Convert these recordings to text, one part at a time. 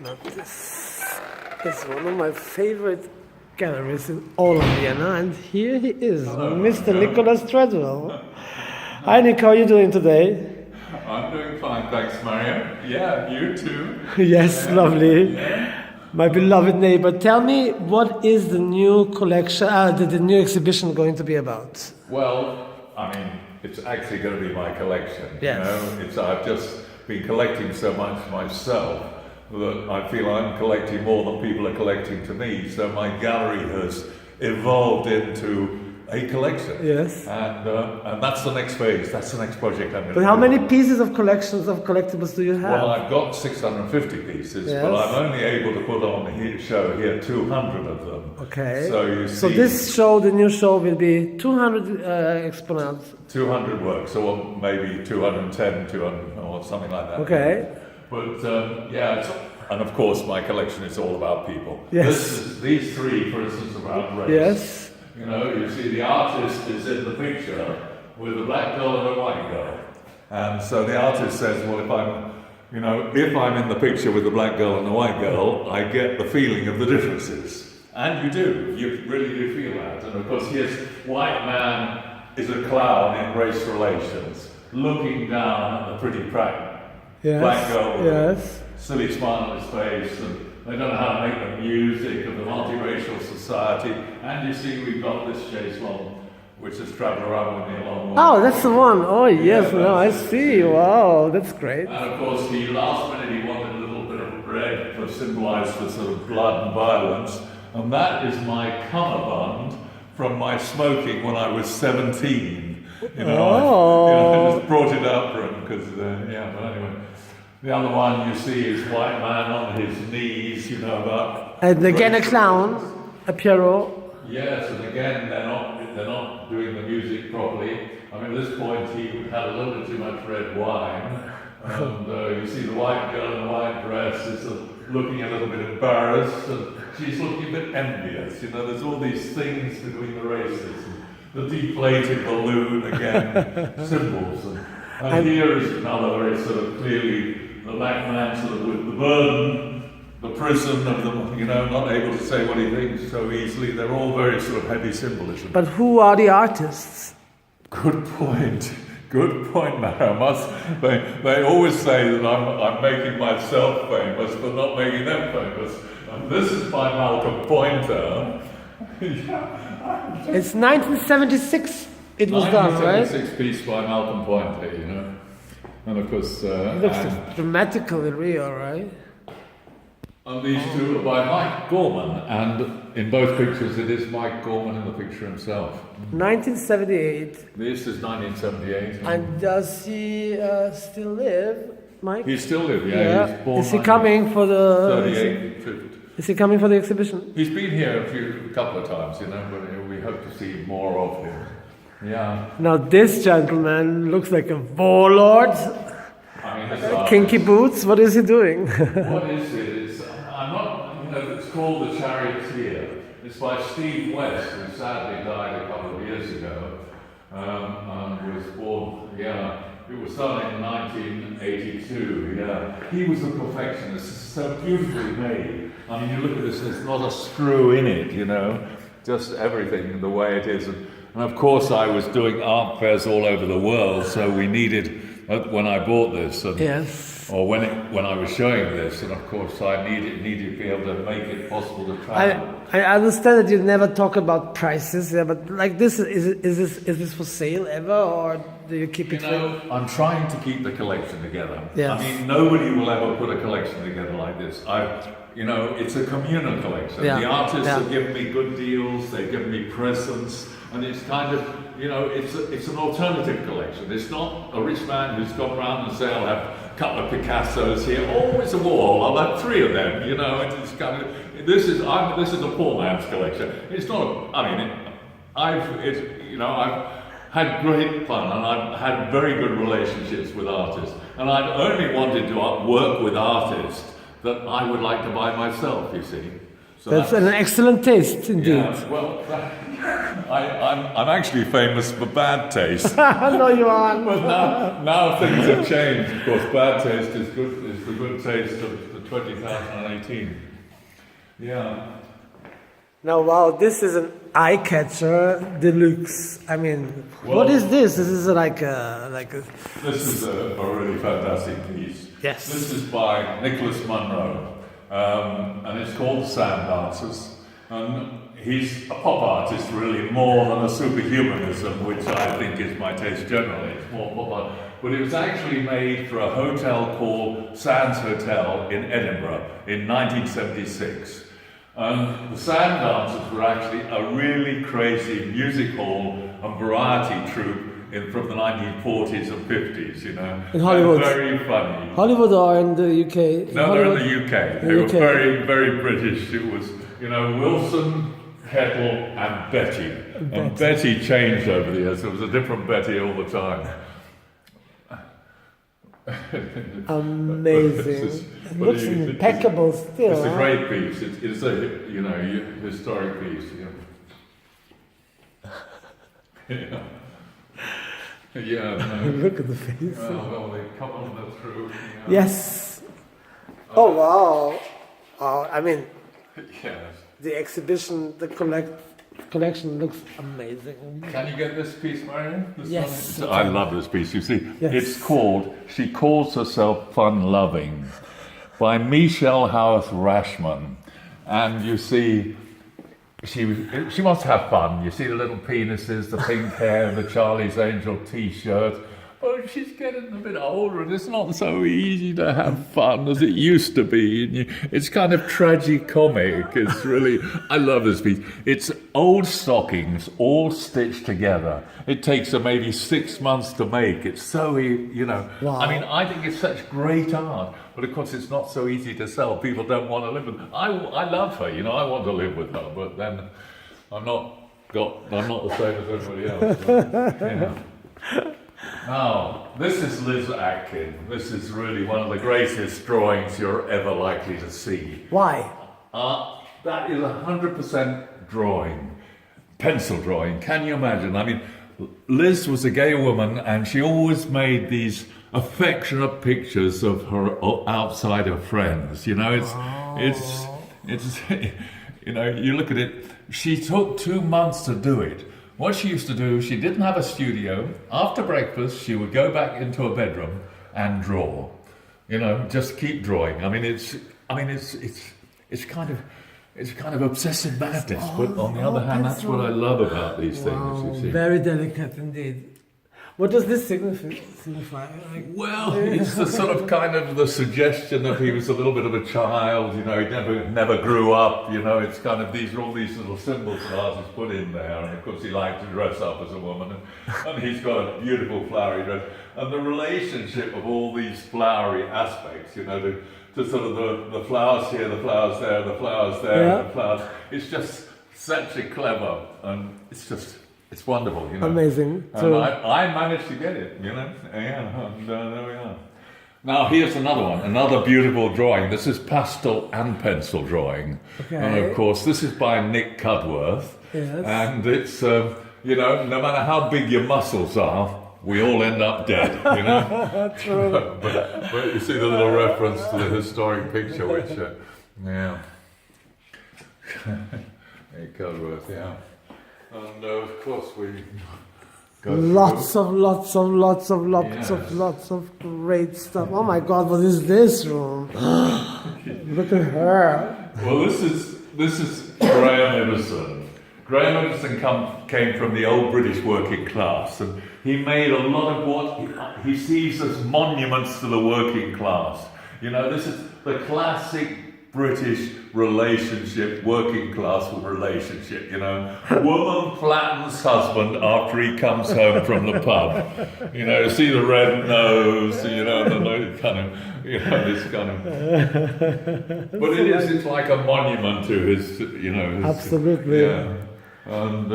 Now this is one of my favorite galleries in all of Vienna, and here he is, Mr. Nicholas Treadwell. Hi Nick, how are you doing today? I'm doing fine, thanks Mario. Yeah, you too. Yes, yeah. Lovely. Yeah. My beloved neighbor, tell me, what is the new collection, the new exhibition going to be about? Well, I mean, it's actually going to be my collection. Yes. You know, I've just been collecting so much myself that I feel I'm collecting more than people are collecting to me. So my gallery has evolved into a collection. Yes. And that's the next phase. That's the next project I'm going to do. But how many pieces of collections of collectibles do you have? Well, I've got 650 pieces, yes. but I'm only able to put on the show here 200 of them. Okay. So you see, so this show, the new show, will be 200 exponents. 200 works, or maybe 210, 200, or something like that. Okay. But yeah, and of course my collection is all about people. Yes. These three, for instance, about race. Yes. You know, you see the artist is in the picture with a black girl and a white girl. And so the artist says, well, if I'm in the picture with the black girl and the white girl, I get the feeling of the differences. And you do, you really do feel that. And of course, here's white man is a clown in race relations, looking down at the pretty black girl with a silly smile on his face, and they don't know how to make the music of the multiracial society. And you see, we've got this chase long, which has travelled around with me a long way. Oh, that's the one. Oh, yes, no, I see. Wow, that's great. And of course, last minute he wanted a little bit of red to symbolise the sort of blood and violence, and that is my cummerbund from my smoking when I was 17. You know, I just brought it up for him because, but anyway. The other one you see is white man on his knees, And again a clown, a Pierrot. Yes, and again they're not doing the music properly. I mean, at this point he had a little bit too much red wine, and you see the white girl in the white dress is looking a little bit embarrassed, and she's looking a bit envious. There's all these things between the races. The deflated balloon again, symbols. And here is another very sort of clearly the black man sort of with the burden, the prison of them, not able to say what he thinks so easily. They're all very sort of heavy symbolism. But who are the artists? Good point. Good point, Mara. They always say that I'm making myself famous, but not making them famous. And this is by Malcolm Pointer. It's 1976 it was done, right? 1976 piece by Malcolm Pointer, And of course... it looks dramatically real, right? And these two are by Mike Gorman, and in both pictures it is Mike Gorman in the picture himself. 1978. This is 1978. And does he still live, Mike? He still lives, yeah. He's born is he coming for the... 38, 50. Is he coming for the exhibition? He's been here a couple of times, but we hope to see more of him. Yeah. Now this gentleman looks like a warlord. I mean, kinky boots. What is he doing? What is it? It's called The Charioteer. It's by Steve West, who sadly died a couple of years ago, and was born. It was done in 1982. He was a perfectionist. It's so beautifully made. I mean, you look at this. There's not a screw in it. Just everything the way it is. And of course, I was doing art fairs all over the world, so we needed, when I bought this, or when I was showing this, and of course I needed to be able to make it possible to travel. I understand that you never talk about prices, but like this, is this for sale ever, or do you keep it? I'm trying to keep the collection together. Yes. I mean, nobody will ever put a collection together like this. It's a communal collection. Yeah. The artists have given me good deals, they've given me presents, and it's kind of, it's an alternative collection. It's not a rich man who's gone around and say, I'll have a couple of Picassos here. Oh, it's a wall. I'll have 3 of them. It's kind of, this is a poor man's collection. It's not. I mean, I've had great fun, and I've had very good relationships with artists, and I've only wanted to work with artists that I would like to buy myself. You see. So that's an excellent taste, indeed. Yeah, well. I'm actually famous for bad taste. No, you aren't. But now things have changed. Of course, bad taste is the good taste of the 2018. Yeah. Now, wow, this is an eye catcher deluxe. I mean, what is this? This is like a. This is a really fantastic piece. Yes. This is by Nicholas Munro, and it's called Sand Dancers. And he's a pop artist, really, more than a superhumanism, which I think is my taste generally. It's more pop art. But it was actually made for a hotel called Sands Hotel in Edinburgh in 1976. And the Sand Dancers were actually a really crazy music hall and variety troupe from the 1940s and 50s, you know. In Hollywood. And very funny. Hollywood or in the UK? No, they're in the UK. They were UK. very, very British. It was, you know, Wilson, Kettle and Betty. And Betty changed over the years. There was a different Betty all the time. It looks impeccable still. It's a great piece. It's a, you know, historic piece. Yeah. Yeah. No. Look at the face. Well, they come on through. You know. Yes. Oh wow. I mean, Yes. the exhibition, the collection looks amazing. Can you get this piece, Marion? Yes. I love this piece. You see, Yes. it's called "She Calls Herself Fun Loving" by Michelle Howarth Rashman, and you see, she wants to have fun. You see the little penises, the pink hair, the Charlie's Angel T-shirt. Oh, she's getting a bit older, and it's not so easy to have fun as it used to be. And it's kind of tragicomic. It's really, I love this piece. It's old stockings all stitched together. It takes her maybe 6 months to make. It's so, you know, Wow. I mean, I think it's such great art, but of course it's not so easy to sell. People don't want to live with her. I love her, you know, I want to live with her, but then I'm not the same as everybody else. But, yeah. Now, this is Liz Atkin. This is really one of the greatest drawings you're ever likely to see. Why? That is 100% drawing, pencil drawing. Can you imagine? I mean, Liz was a gay woman, and she always made these affectionate pictures of her outside her friends. You know, it's you know, you look at it. She took 2 months to do it. What she used to do, she didn't have a studio. After breakfast, she would go back into her bedroom and draw. You know, just keep drawing. I mean, it's kind of obsessive madness. But on the other hand, that's what I love about these things. You see. Very delicate indeed. What does this signify? Well, it's the sort of kind of the suggestion that he was a little bit of a child, you know, he never grew up, you know, it's kind of all these little symbols that artists put in there, and of course he liked to dress up as a woman, and he's got a beautiful flowery dress, and the relationship of all these flowery aspects, you know, to sort of the flowers here, the flowers there, the flowers there, Yeah. and the flowers, it's just such a clever, and it's wonderful, you know. Amazing. And I managed to get it, you know. Yeah, and there we are. Now here's another one, another beautiful drawing. This is pastel and pencil drawing. Okay. And of course, this is by Nick Cudworth. Yes. And it's, you know, no matter how big your muscles are, we all end up dead, you know. True. but you see the little reference to the historic picture, which, yeah. Nick Cudworth, yeah. And of course we go Lots through. of great stuff. Oh my God, what is this room? Look at her. Well, this is Graham Emerson. Graham Emerson came from the old British working class, and he made a lot of what he sees as monuments to the working class. You know, this is the classic British relationship, working class relationship, you know. Woman flattens husband after he comes home from the pub. You know, see the red nose, you know, the kind of, you know, this kind of. But it's like a monument to his, you know. His, Absolutely. Yeah. And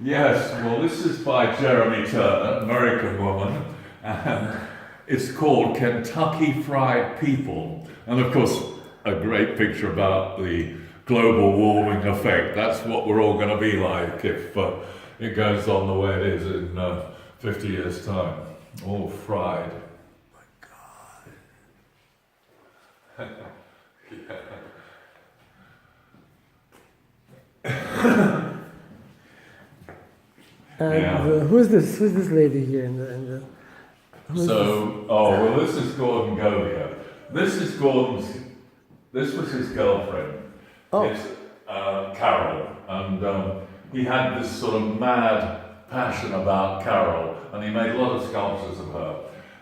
yes, well, this is by Jeremy Turner, American woman, and it's called Kentucky Fried People, and of course, a great picture about the global warming effect. That's what we're all going to be like if it goes on the way it is in 50 years' time. All fried. God. And who's this lady here in the well, this is Gordon Golia. This was his girlfriend. Oh. It's Carol, and he had this sort of mad passion about Carol, and he made a lot of sculptures of her.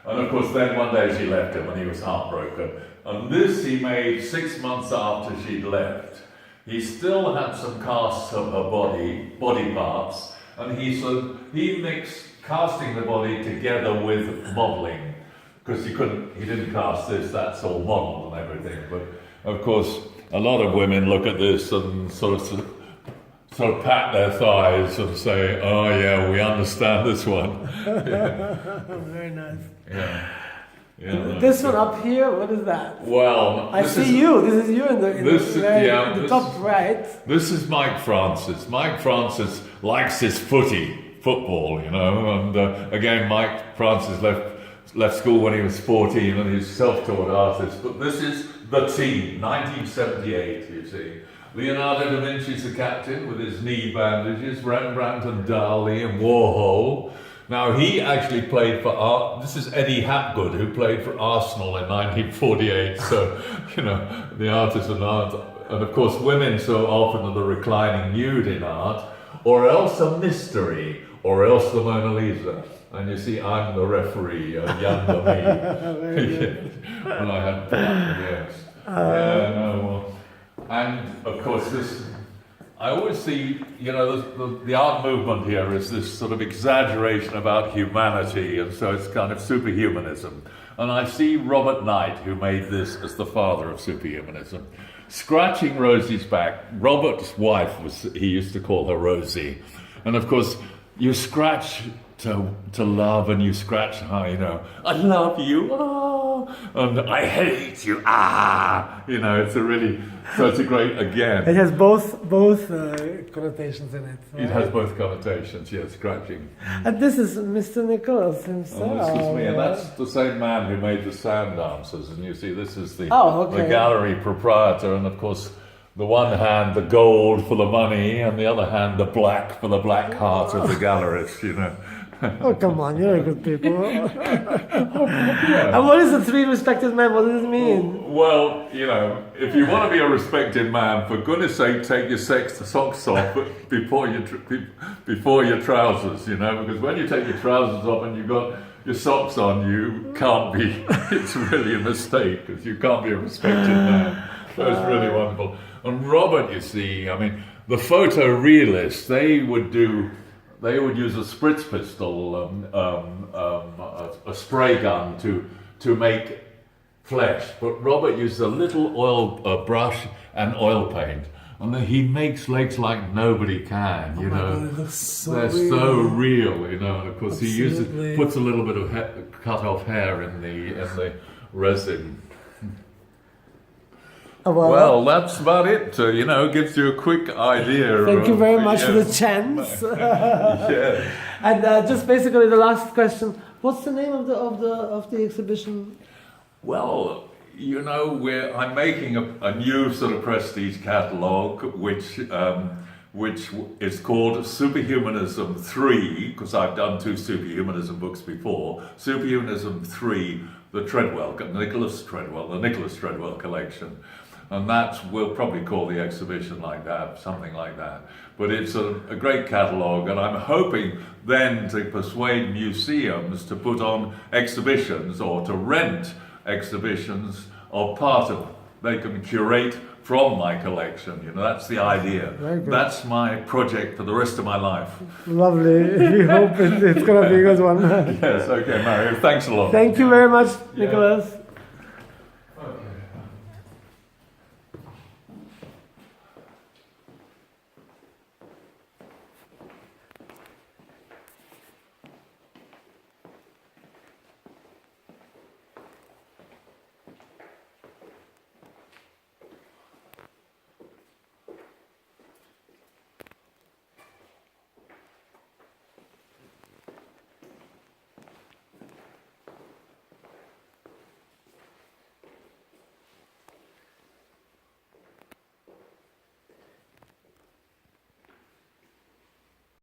And of course, then one day she left him, and he was heartbroken. And this he made 6 months after she'd left. He still had some casts of her body parts, and he mixed casting the body together with modelling, because he didn't cast this, that's all modelled and everything. But of course, a lot of women look at this and sort of pat their thighs and say, "Oh yeah, we understand this one." Very nice. Yeah. This one up here, what is that? Well, This is you in the top right. This is Mike Francis. Mike Francis likes his football, and again, Mike Francis left school when he was 14 and he's a self-taught artist. But this is the team, 1978, you see. Leonardo da Vinci's the captain with his knee bandages, Rembrandt and Dali and Warhol. Now, he actually played for this is Eddie Hapgood, who played for Arsenal in 1948, so, the artist and art. And of course, women so often are the reclining nude in art, or else a mystery, or else the Mona Lisa. And you see, I'm the referee, younger me. When I had yes. And of course, I always see, the art movement here is this sort of exaggeration about humanity, and so it's kind of superhumanism. And I see Robert Knight, who made this as the father of superhumanism, scratching Rosie's back. Robert's wife he used to call her Rosie. And of course, you scratch to love, and you scratch, I love you, and I hate you, it's a great, again. It has both connotations in it. Right? It has both connotations, yes, scratching. And this is Mr. Nicholas himself. Oh, this is me, and that's the same man who made the sand dancers, and you see, this is the gallery proprietor, and of course, the one hand, the gold for the money, and the other hand, the black for the black heart of the gallerist, Oh, come on, you're a good people. And what is the three respected men? What does it mean? Well, if you want to be a respected man, for goodness sake, take your socks off before your trousers, because when you take your trousers off and you've got your socks on, you can't be, it's really a mistake, because you can't be a respected man. So it's really wonderful. And Robert, you see, the photorealists, they would use a spritz pistol, a spray gun to make flesh. But Robert used a little oil brush and oil paint, and he makes legs like nobody can. God, they're so real. And of course he puts a little bit of cut off hair in the resin. Well, that's about it. Gives you a quick idea. Thank you very much for the chance. Yeah. And just basically the last question: what's the name of the exhibition? Well, I'm making a new sort of prestige catalogue, which is called Superhumanism 3, because I've done 2 Superhumanism books before. Superhumanism 3, the Nicholas Treadwell collection. And we'll probably call the exhibition like that, something like that. But it's a great catalogue, and I'm hoping then to persuade museums to put on exhibitions or to rent exhibitions or part of, they can curate from my collection. That's the idea. That's my project for the rest of my life. Lovely. We hope it's going to be a good one. Yes, okay, Mario. Thanks a lot. Thank you very much, Nicholas.